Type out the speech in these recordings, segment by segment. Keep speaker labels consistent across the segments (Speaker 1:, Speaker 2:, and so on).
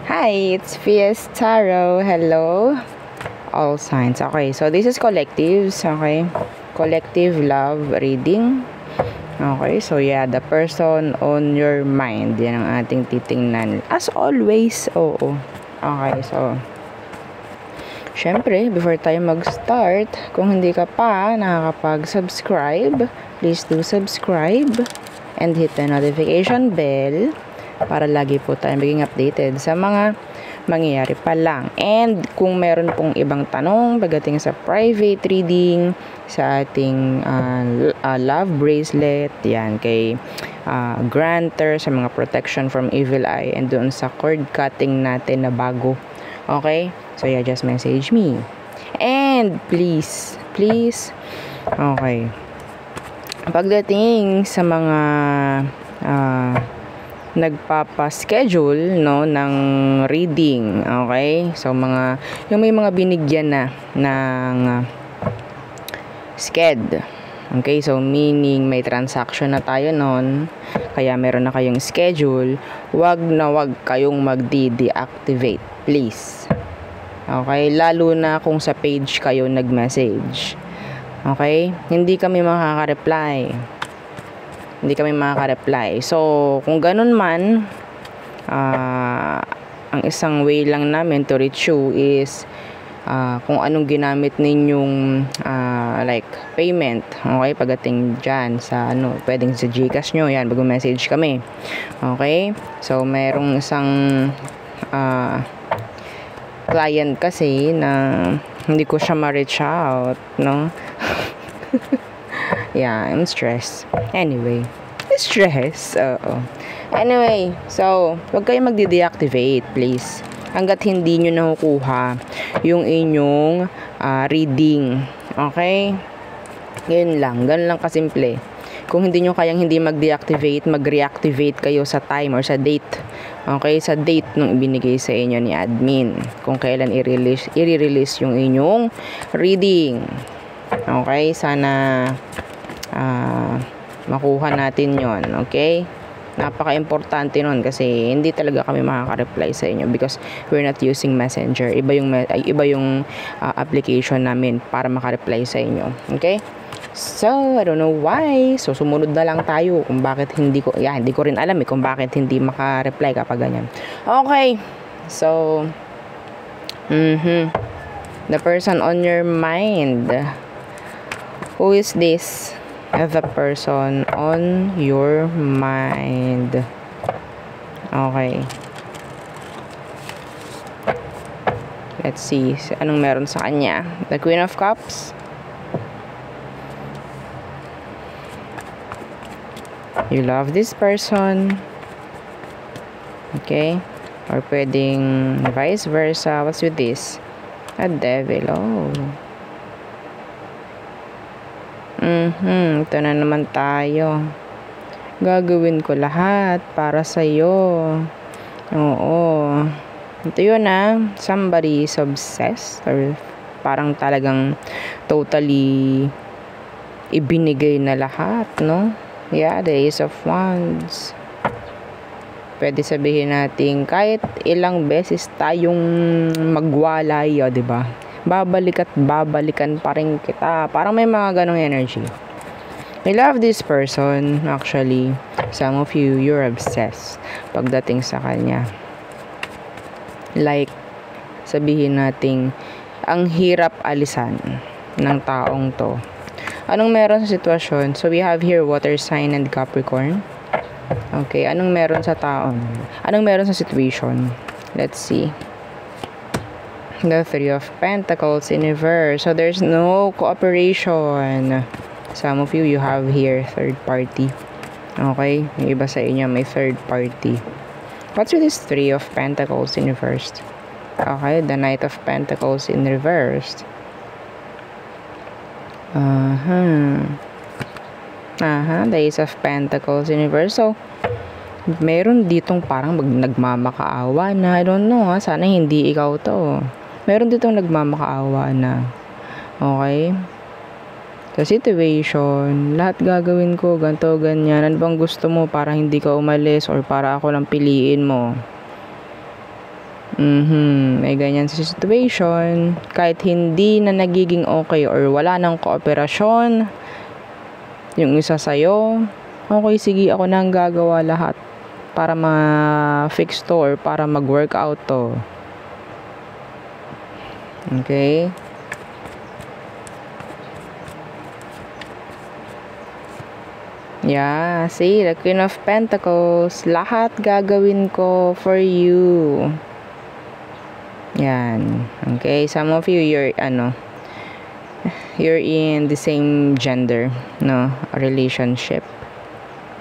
Speaker 1: Hi, it's Fies Tarot. Hello, all signs. Okay, so this is collectives. Okay, collective love reading. Okay, so yeah, the person on your mind. Yan ang ating titingnan. As always, oo. Okay, so syempre, before tayo mag-start, kung hindi ka pa nakakapag-subscribe, please do subscribe and hit the notification bell para lagi po tayo maging updated sa mga mangyayari pa lang. And kung meron pong ibang tanong pagdating sa private reading, sa ating love bracelet, yan, kay granter, sa mga protection from evil eye, and doon sa cord cutting natin na bago. Okay? So yeah, just message me. And please, okay, pagdating sa mga nagpapa-schedule ng reading, okay? So yung may mga binigyan na ng sked. Okay, so meaning may transaction na tayo noon, kaya meron na kayong schedule, wag kayong magdi-deactivate, please. Okay, lalo na kung sa page kayo nag-message. Okay? Hindi kami makaka-reply. So, kung ganun man, ang isang way lang namin to reach you is kung anong ginamit ninyong like payment. Okay, pagdating dyan sa pwedeng sa GCash nyo, yan, mag-message kami. Okay, so merong isang client kasi na hindi ko siya ma-reach out, no? Yeah, I'm stressed. Anyway, Anyway, so wag kayong magde-deactivate, please. Hangga't hindi nyo nakukuha yung inyong reading. Okay? Ganun lang kasimple. Kung hindi nyo kayang hindi mag-deactivate, mag-reactivate kayo sa time or sa date. Okay? Sa date nung ibinigay sa inyo ni admin. Kung kailan i-release yung inyong reading. Okay? Sana makuha natin yon. Okay? Napaka-importante nun kasi hindi talaga kami makaka-reply sa inyo because we're not using Messenger. Iba yung application namin para maka-reply sa inyo. Okay? So, I don't know why. So, sumunod na lang tayo kung bakit hindi ko rin alam kung bakit hindi maka-reply kapag ganyan. Okay. So, the person on your mind. Who is this? The person on your mind. Okay. Let's see. Anong meron sa kanya? The Queen of Cups. You love this person. Okay. Or pwedeng vice versa. What's with this? A devil. Oh. Ito na naman tayo. Gagawin ko lahat para sa'yo. Oo. Ito yun somebody is obsessed or parang talagang totally ibinigay na lahat, no? Yeah, the Ace of Wands. Pwede sabihin natin kahit ilang beses tayong magwalay, diba? Babalik at babalikan pa rin kita. Parang may mga ganong energy. I love this person. Actually, some of you, you're obsessed pagdating sa kanya. Like, sabihin nating ang hirap alisan ng taong to. Anong meron sa sitwasyon? So, we have here water sign and Capricorn. Okay, anong meron sa taon? Anong meron sa situation? Let's see. The Three of Pentacles in reverse. So, there's no cooperation. Some of you, you have here third party. Okay? Yung iba sa inyo, may third party. What's with this Three of Pentacles in reverse? Okay, the Knight of Pentacles in reverse. The Ace of Pentacles in reverse. So, meron ditong parang nagmamakaawa na. I don't know sana hindi ikaw to. Meron ditong nagmamakaawa na. Okay? Sa situation, lahat gagawin ko, ganto, ganyan. Ano bang gusto mo para hindi ka umalis or para ako lang piliin mo? May ganyan sa situation. Kahit hindi na nagiging okay or wala nang kooperasyon yung isa sa'yo, okay, sige, ako na ang gagawa lahat para ma-fix to or para mag-workout to. Okay? Yeah, see, the Queen of Pentacles, lahat gagawin ko for you. Yan. Okay, some of you, you're in the same gender, no, a relationship.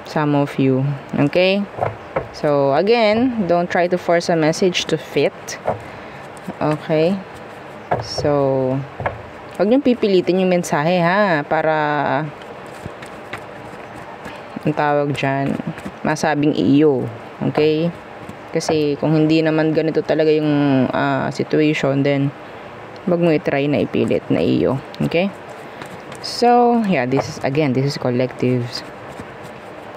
Speaker 1: Some of you, okay? So, again, don't try to force a message to fit. Okay? So, huwag niyong pipilitin yung mensahe, ha? Para, ang tawag dyan, masabing iyo. Okay? Kasi, kung hindi naman ganito talaga yung situation, then, wag mo i-try na ipilit na iyo. Okay? So, yeah, this is collectives.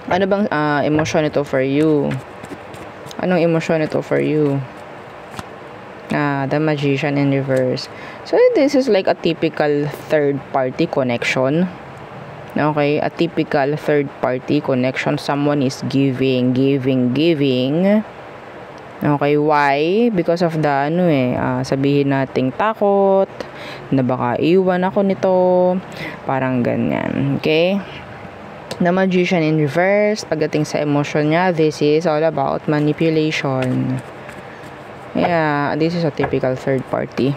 Speaker 1: Ano bang emosyon ito for you? Anong emosyon ito for you? The Magician in reverse. So, this is like a typical third-party connection. Okay? A typical third-party connection. Someone is giving. Okay, why? Because of the sabihin nating takot na baka iwan ako nito, parang ganyan. Okay? The Magician in reverse, pagdating sa emotion niya, this is all about manipulation. Yeah, this is a typical third party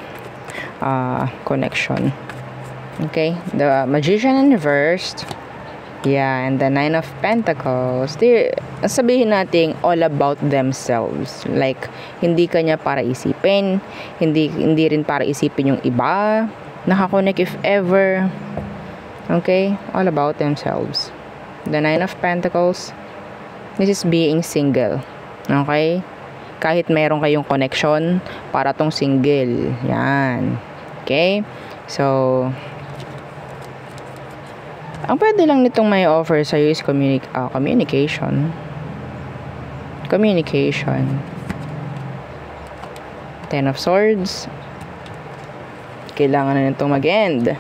Speaker 1: connection. Okay? The Magician in reverse, yeah, and the Nine of Pentacles, sabihin natin all about themselves. Like, hindi kanya para isipin, hindi rin para isipin yung iba. Nakakonect if ever. Okay? All about themselves. The Nine of Pentacles, this is being single. Okay? Kahit meron kayong connection, para tong single. Yan. Okay? So, ang pwede lang nitong may offer sa'yo is communication. Communication. Ten of Swords. Kailangan na nitong mag-end.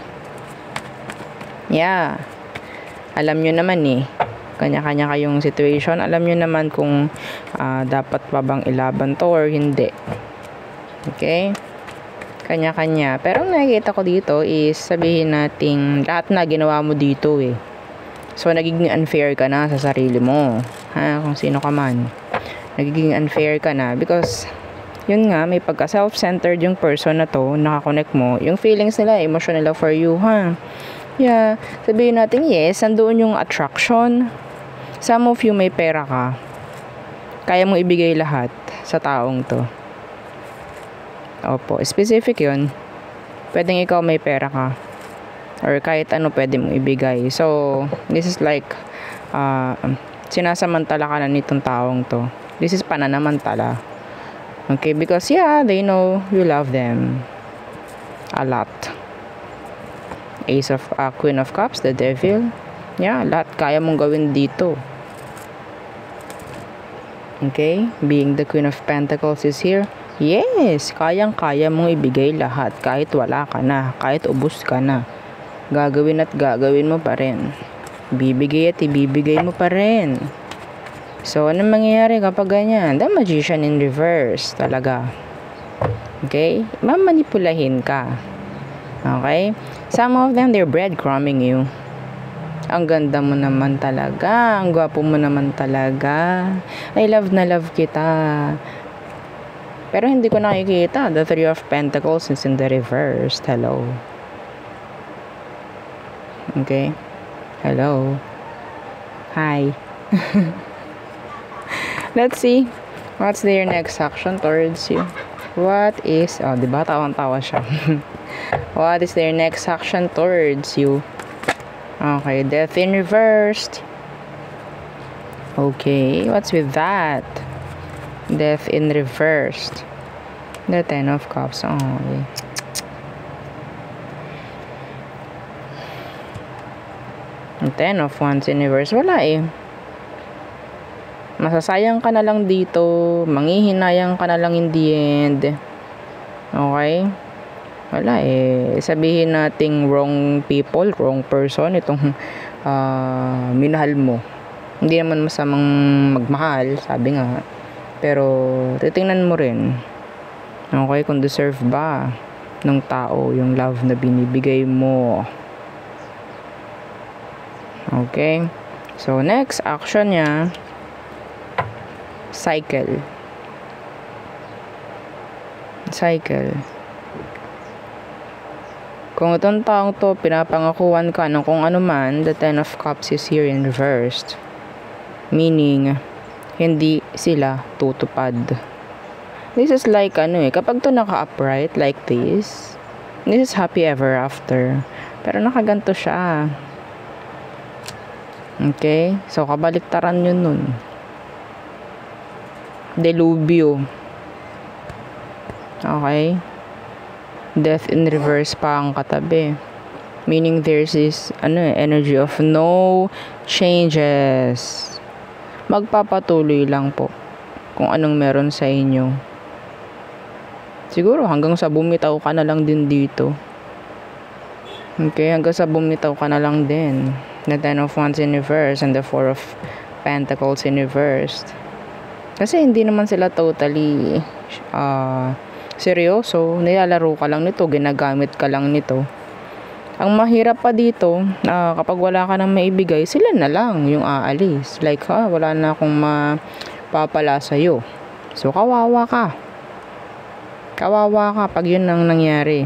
Speaker 1: Yeah. Alam nyo naman kanya-kanya kayong situation. Alam nyo naman kung dapat pa bang ilaban to or hindi. Okay? Kanya-kanya. Pero ang nakikita ko dito is sabihin nating lahat na ginawa mo dito So, nagiging unfair ka na sa sarili mo. Ha? Kung sino ka man. Nagiging unfair ka na because yun nga, may pagka self-centered yung person na to, nakakonect mo. Yung feelings nila, emotion nila for you, ha? Yeah. Sabihin natin, yes, nandoon yung attraction. Some of you may pera ka. Kaya mong ibigay lahat sa taong to. Opo, specific yun. Pwedeng ikaw may pera ka. Or kahit ano pwede mong ibigay. So, this is like, sinasamantala ka na nitong taong to. This is pananamantala. Okay, because yeah, they know you love them. A lot. Queen of Cups, the Devil. Yeah, lahat kaya mong gawin dito. Okay, being the Queen of Pentacles is here. Yes, kayang-kaya mong ibigay lahat kahit wala ka na, kahit ubos ka na. Gagawin at gagawin mo pa rin. Bibigay at ibibigay mo pa rin. So, anong mangyayari kapag ganyan? The Magician in reverse, talaga. Okay? Mamanipulahin ka. Okay? Some of them, they're breadcrumbing you. Ang ganda mo naman talaga. Ang gwapo mo naman talaga. I love na love kita. Pero hindi ko nakikita. The Three of Pentacles is in the reverse. Hello. Okay. Hello. Hi. Let's see. What's their next action towards you? What is... Oh, diba? Tawang-tawa siya. What is their next action towards you? Okay. Death in reversed. Okay. What's with that? Death in reversed. The Ten of Cups. Oh, okay. The Ten of Wands in reverse. Wala Masasayang ka na lang dito, manghihinayang ka na lang in the end. Okay? Wala sabihin nating wrong people, wrong person itong minahal mo. Hindi naman masamang magmahal, sabi nga. Pero titingnan mo rin, okay, kung deserve ba ng tao yung love na binibigay mo. Okay? So next action niya, cycle. Kung itong taong to, pinapangakuan ka ng kung ano man, the Ten of Cups is here in reversed. Meaning, hindi sila tutupad. This is like kapag to naka-upright like this is happy ever after. Pero nakaganto siya. Okay? So, kabaliktaran yun nun. Delubyo. Okay? Death in reverse pa ang katabi. Meaning there's this energy of no changes. Magpapatuloy lang po kung anong meron sa inyo. Siguro hanggang sa bumitaw ka na lang din dito. Okay, hanggang sa bumitaw ka na lang din. The Ten of Wands in reverse and the Four of Pentacles in reverse. Kasi hindi naman sila totally seryoso. Nilalaro ka lang nito, ginagamit ka lang nito. Ang mahirap pa dito, kapag wala ka nang maibigay, sila na lang yung aalis. Like, wala na akong mapapala sa'yo. So, kawawa ka. Kawawa ka pag yun ang nangyari.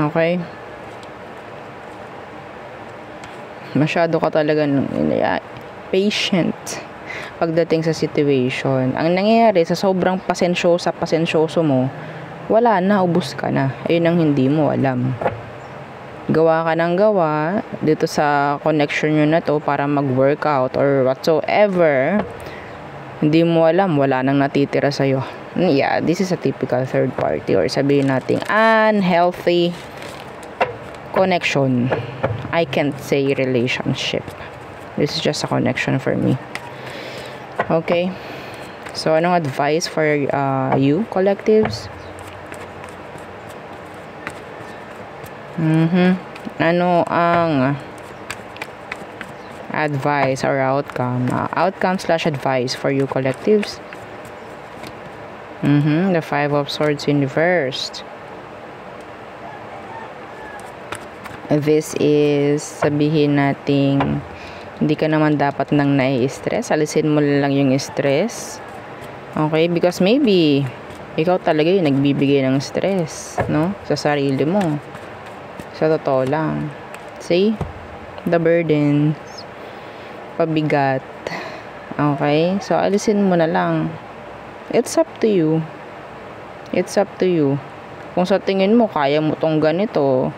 Speaker 1: Okay? Masyado ka talaga patient pagdating sa situation. Ang nangyayari sa sobrang pasensyoso mo, wala na, ubos ka na. Ayun ang hindi mo alam. Gawa ka ng gawa dito sa connection nyo na to para mag-workout or whatsoever. Hindi mo alam, wala nang natitira sa'yo. Yeah, this is a typical third party or sabihin natin unhealthy connection. I can't say relationship. This is just a connection for me. Okay. So, anong advice for you, collectives? Ano ang advice or outcome? Outcome/advice for you, collectives. The Five of Swords in reversed. This is, sabihin nating, hindi ka naman dapat nang nai-stress. Alisin mo lang yung stress. Okay? Because maybe, ikaw talaga yung nagbibigay ng stress, no? Sa sarili mo. Sa totoo lang. See? The burden. Pabigat. Okay? So, alisin mo na lang. It's up to you. It's up to you. Kung sa tingin mo, kaya mo tong ganito,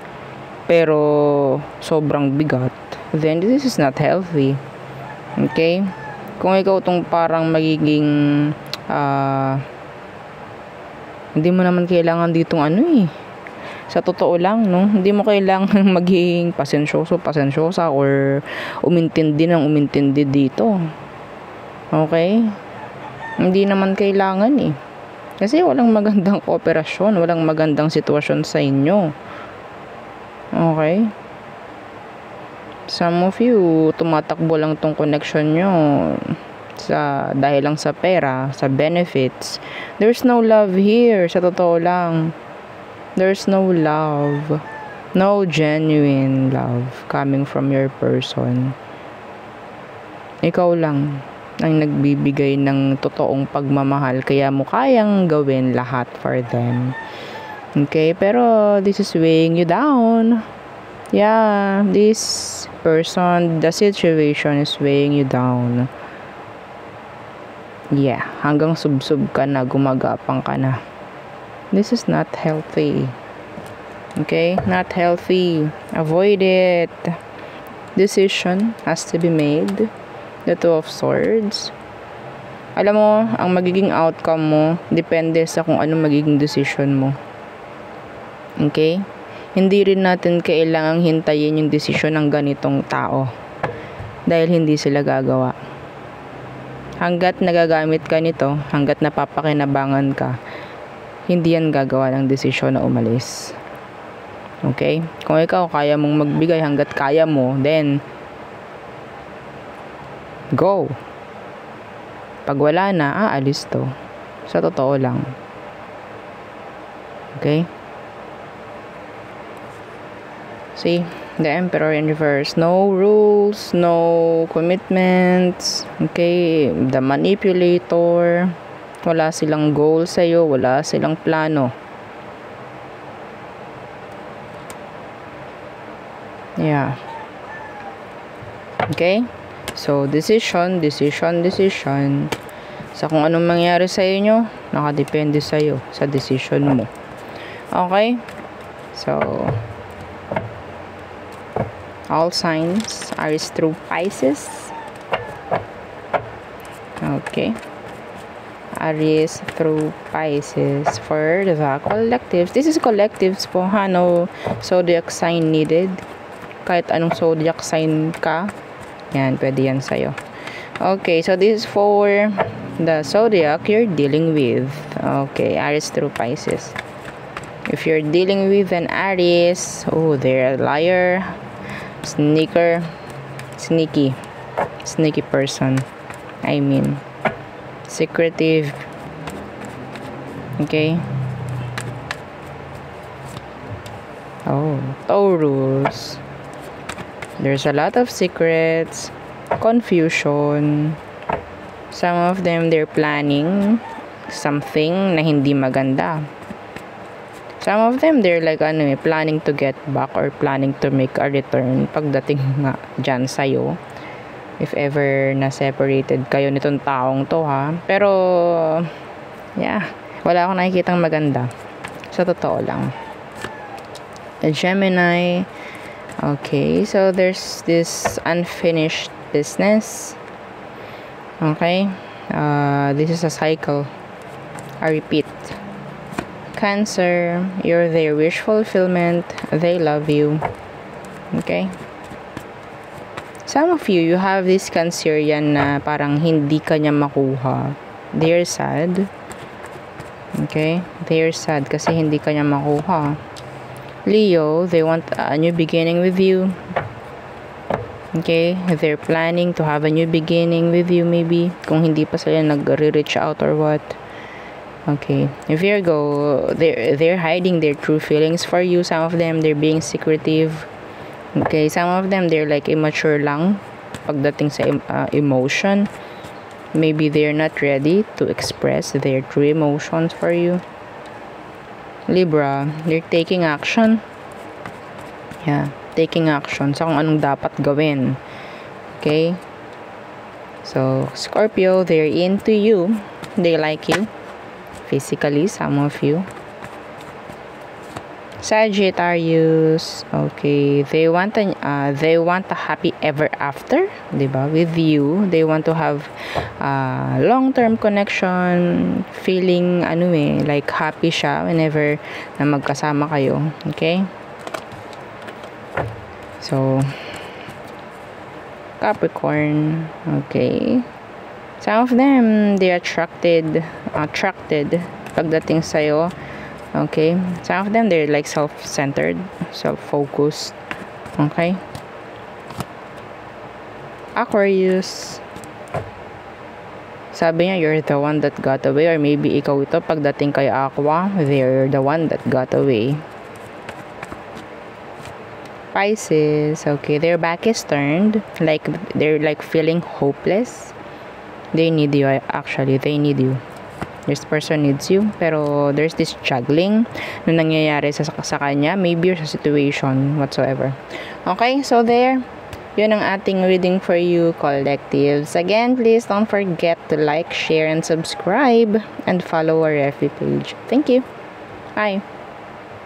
Speaker 1: pero sobrang bigat, then this is not healthy. Okay? Kung ikaw tong parang magiging hindi mo naman kailangan ditong sa totoo lang, no? Hindi mo kailangan maging pasensyosa or umintindi dito. Okay? Hindi naman kailangan kasi walang magandang kooperasyon, walang magandang sitwasyon sa inyo. Okay? Some of you, tumatakbo lang tong connection nyo dahil lang sa pera, sa benefits. There's no love here, sa totoo lang. There's no love. No genuine love coming from your person. Ikaw lang ang nagbibigay ng totoong pagmamahal, kaya mo kayang gawin lahat for them. Okay, pero this is weighing you down. Yeah, this person, the situation is weighing you down. Yeah, hanggang sub-sub ka na, gumagapang ka na. This is not healthy. Okay, not healthy. Avoid it. Decision has to be made. The Two of Swords. Alam mo, ang magiging outcome mo, depende sa kung ano magiging decision mo. Okay? Hindi rin natin kailangang hintayin yung desisyon ng ganitong tao. Dahil hindi sila gagawa. Hanggat nagagamit ka nito, hanggat napapakinabangan ka, hindi yan gagawa ng desisyon na umalis. Okay? Kung ikaw kaya mong magbigay hanggat kaya mo, then go. Pag wala na, aalis to. Sa totoo lang. Okay? See? The Emperor in reverse. No rules, no commitments. Okay? The Manipulator. Wala silang goal sa'yo. Wala silang plano. Yeah. Okay? So, decision. Sa kung anong mangyari sa inyo, nakadepende sa'yo. Sa decision mo. Okay? So, all signs Aries through Pisces. Okay. Aries through Pisces for the collectives. This is collectives po ha. No zodiac sign needed. Kahit anong zodiac sign ka, yan, pwede yan sa'yo. Okay, so this is for the zodiac you're dealing with. Okay, Aries through Pisces. If you're dealing with an Aries, oh, they're a liar. Sneaky person. I mean, secretive. Okay. Oh, Taurus. There's a lot of secrets, confusion. Some of them, they're planning something na hindi maganda. Some of them, they're like, planning to get back or planning to make a return pagdating nga dyan sa'yo. If ever na-separated kayo nitong taong to, ha. Pero, yeah, wala akong nakikitang maganda. Sa totoo lang. A Gemini. Okay, so there's this unfinished business. Okay. This is a cycle. I repeat. Cancer, you're their wish fulfillment. They love you. Okay? Some of you have this Cancerian na parang hindi ka niya makuha. They're sad. Okay? They're sad kasi hindi ka niya makuha. Leo, they want a new beginning with you. Okay? They're planning to have a new beginning with you maybe. Kung hindi pa sila nag-reach out or what. Okay, Virgo, they're hiding their true feelings for you. Some of them, they're being secretive. Okay, some of them, they're like immature lang pagdating sa emotion. Maybe they're not ready to express their true emotions for you. Libra, they're taking action. Yeah, taking action sa kung anong dapat gawin. Okay? So, Scorpio, they're into you. They like you. Physically, some of you. Sagittarius, okay, they want a happy ever after, diba? With you, they want to have long-term connection, feeling like happy siya whenever na magkasama kayo, okay? So, Capricorn, okay. Some of them, they attracted pagdating sa'yo. Okay? Some of them, they're like self-centered, self-focused. Okay? Aquarius. Sabi niya, you're the one that got away. Or maybe ikaw ito, pagdating kay Aqua, they're the one that got away. Pisces. Okay, their back is turned. Like, they're like feeling hopeless. They need you, actually. They need you. This person needs you. Pero there's this juggling na nangyayari sa kanya. Maybe or sa situation whatsoever. Okay, so there. Yun ang ating reading for you, collectives. Again, please don't forget to like, share, and subscribe. And follow our FB page. Thank you. Bye.